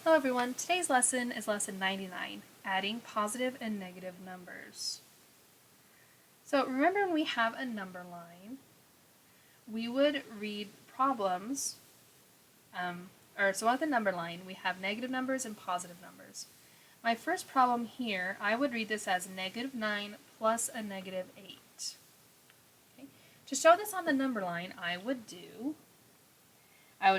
Hello everyone, today's lesson is lesson 99, adding positive and negative numbers. So remember when we have a number line, we would read problems, so on the number line we have negative numbers and positive numbers. My first problem here, I would read this as -9 plus a -8. Okay. To show this on the number line, I would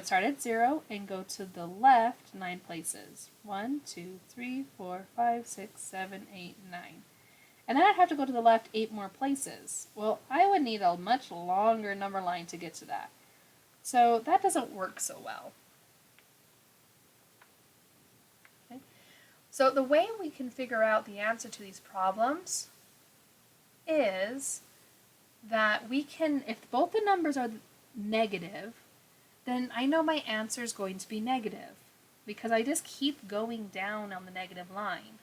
start at 0 and go to the left 9 places. 1, 2, 3, 4, 5, 6, 7, 8, 9. And then I'd have to go to the left 8 more places. Well, I would need a much longer number line to get to that. So that doesn't work so well. Okay. So the way we can figure out the answer to these problems is that we can, if both the numbers are negative, then I know my answer is going to be negative because I just keep going down on the negative line.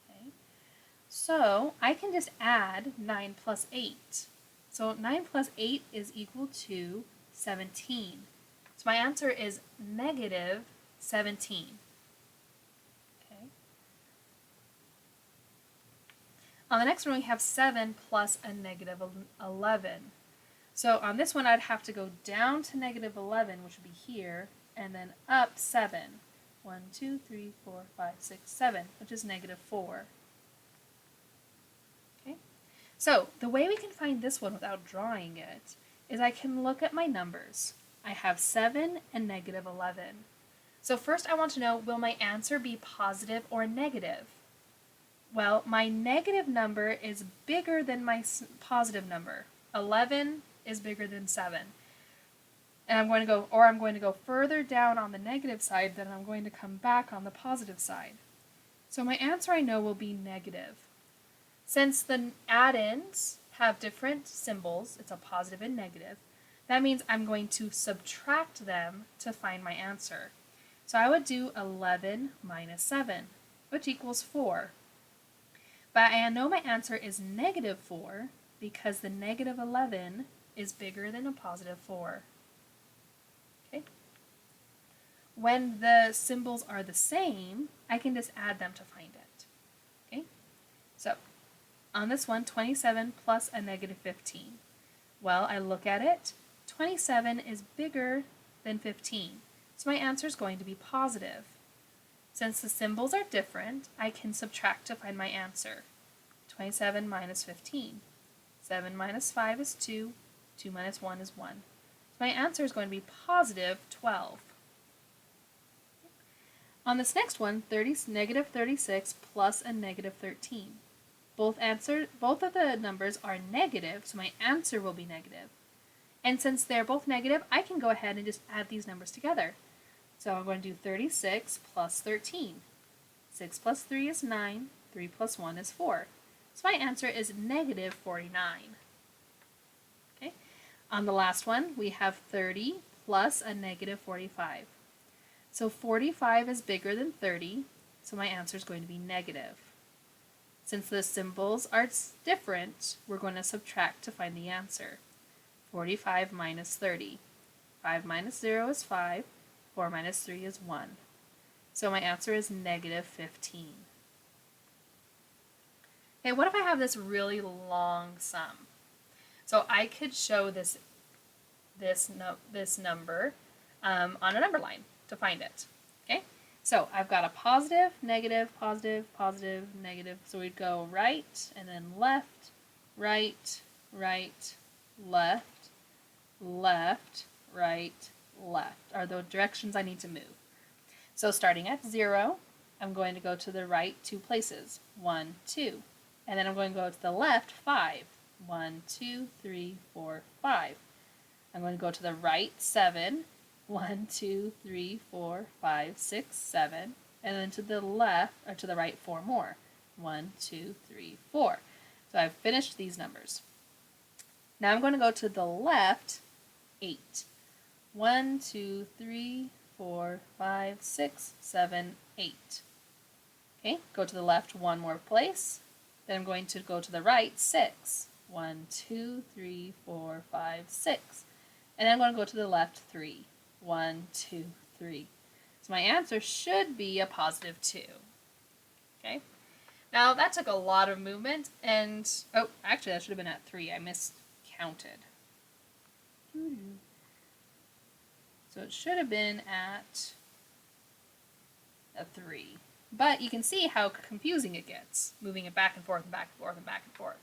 Okay. So I can just add 9 plus 8. So 9 plus 8 is equal to 17. So my answer is negative 17. Okay. On the next one we have 7 plus a negative 11. So on this one, I'd have to go down to -11, which would be here, and then up 7. 1, 2, 3, 4, 5, 6, 7, which is -4. Okay. So the way we can find this one without drawing it is I can look at my numbers. I have 7 and -11. So first I want to know, will my answer be positive or negative? Well, my negative number is bigger than my positive number. 11 is bigger than 7. And I'm going to go further down on the negative side than I'm going to come back on the positive side. So my answer I know will be negative. Since the add-ins have different symbols, it's a positive and negative, that means I'm going to subtract them to find my answer. So I would do 11 minus 7, which equals 4. But I know my answer is -4 because the -11 is bigger than a +4. Okay. When the symbols are the same, I can just add them to find it. Okay. So on this one, 27 plus a -15. Well, I look at it. 27 is bigger than 15, so my answer is going to be positive. Since the symbols are different, I can subtract to find my answer. 27 minus 15. 7 minus 5 is 2. 2 minus 1 is 1. So my answer is going to be positive 12. On this next one, -36 plus a -13. Both of the numbers are negative, so my answer will be negative. And since they're both negative, I can go ahead and just add these numbers together. So I'm going to do 36 plus 13. 6 plus 3 is 9. 3 plus 1 is 4. So my answer is -49. Okay. On the last one, we have 30 plus a -45. So 45 is bigger than 30, so my answer is going to be negative. Since the symbols are different, we're going to subtract to find the answer. 45 minus 30. 5 minus 0 is 5. 4 minus 3 is 1. So my answer is -15. Okay, what if I have this really long sum? So I could show this number on a number line to find it. Okay, so I've got a positive, negative, positive, positive, negative. So we'd go right and then left, right, right, left, left, right, left are the directions I need to move. So starting at 0, I'm going to go to the right 2 places. 1, 2. And then I'm going to go to the left 5. 1, 2, 3, 4, 5. I'm going to go to the right 7. 1, 2, 3, 4, 5, 6, 7. And then to the left, or to the right 4 more. 1, 2, 3, 4. So I've finished these numbers. Now I'm going to go to the left 8. 1, 2, 3, 4, 5, 6, 7, 8. Okay, go to the left 1 more place. Then I'm going to go to the right 6. 1, 2, 3, 4, 5, 6. And then I'm going to go to the left 3. 1, 2, 3. So my answer should be a positive 2. Okay? Now that took a lot of movement, and oh, actually that should have been at 3. I miscounted. So it should have been at a 3. But you can see how confusing it gets, moving it back and forth and back and forth and back and forth.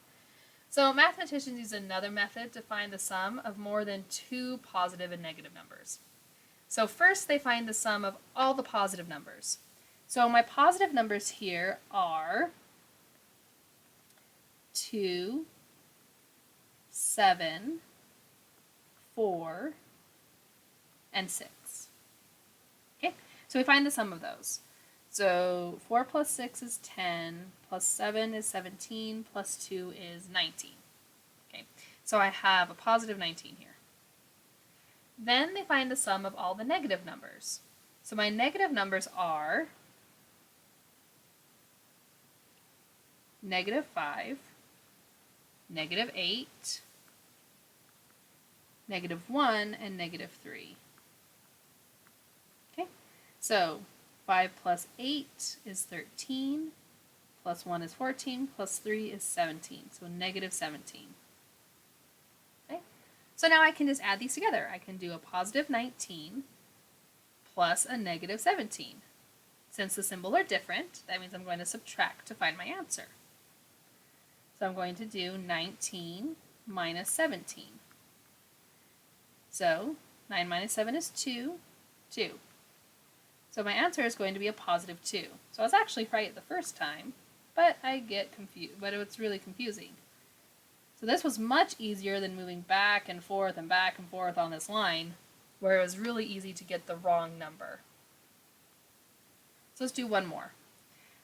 So mathematicians use another method to find the sum of more than 2 positive and negative numbers. So first they find the sum of all the positive numbers. So my positive numbers here are 2, 7, 4, and 6. Okay, so we find the sum of those. So 4 plus 6 is 10, plus 7 is 17, plus 2 is 19. Okay, so I have a positive 19 here. Then they find the sum of all the negative numbers. So my negative numbers are negative 5, negative 8, negative 1, and negative 3. Okay, so 5 plus 8 is 13, plus 1 is 14, plus 3 is 17, so negative 17. Okay, so now I can just add these together. I can do a positive 19 plus a negative 17. Since the symbols are different, that means I'm going to subtract to find my answer. So I'm going to do 19 minus 17. So 9 minus 7 is 2, 2. So my answer is going to be a positive 2. So I was actually right the first time, but I get confused, but it's really confusing. So this was much easier than moving back and forth on this line, where it was really easy to get the wrong number. So let's do one more.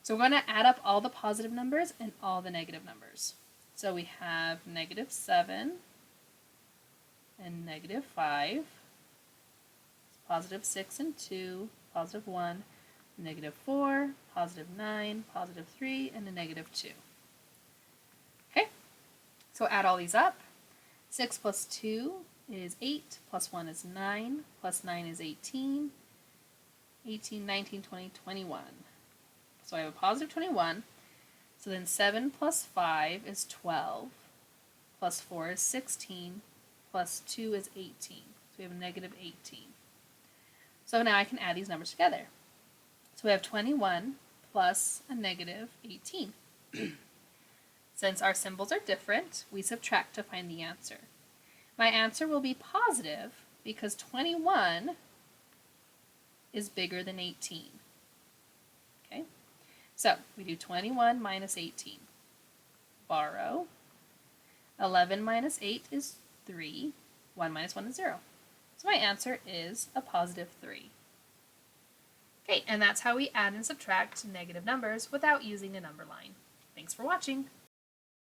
So we're going to add up all the positive numbers and all the negative numbers. So we have negative 7 and negative 5, positive 6 and 2, positive 1, negative 4, positive 9, positive 3, and a negative 2. Okay, so add all these up. 6 plus 2 is 8, plus 1 is 9, plus 9 is 18, 18, 19, 20, 21. So I have a positive 21. So then 7 plus 5 is 12, plus 4 is 16, plus 2 is 18. So we have a negative 18. So now I can add these numbers together. So we have 21 plus a negative 18. Since our symbols are different, we subtract to find the answer. My answer will be positive because 21 is bigger than 18. Okay, so we do 21 minus 18. Borrow. 11 minus 8 is 3. 1 minus 1 is 0. So my answer is a positive 3. Okay, and that's how we add and subtract negative numbers without using a number line. Thanks for watching.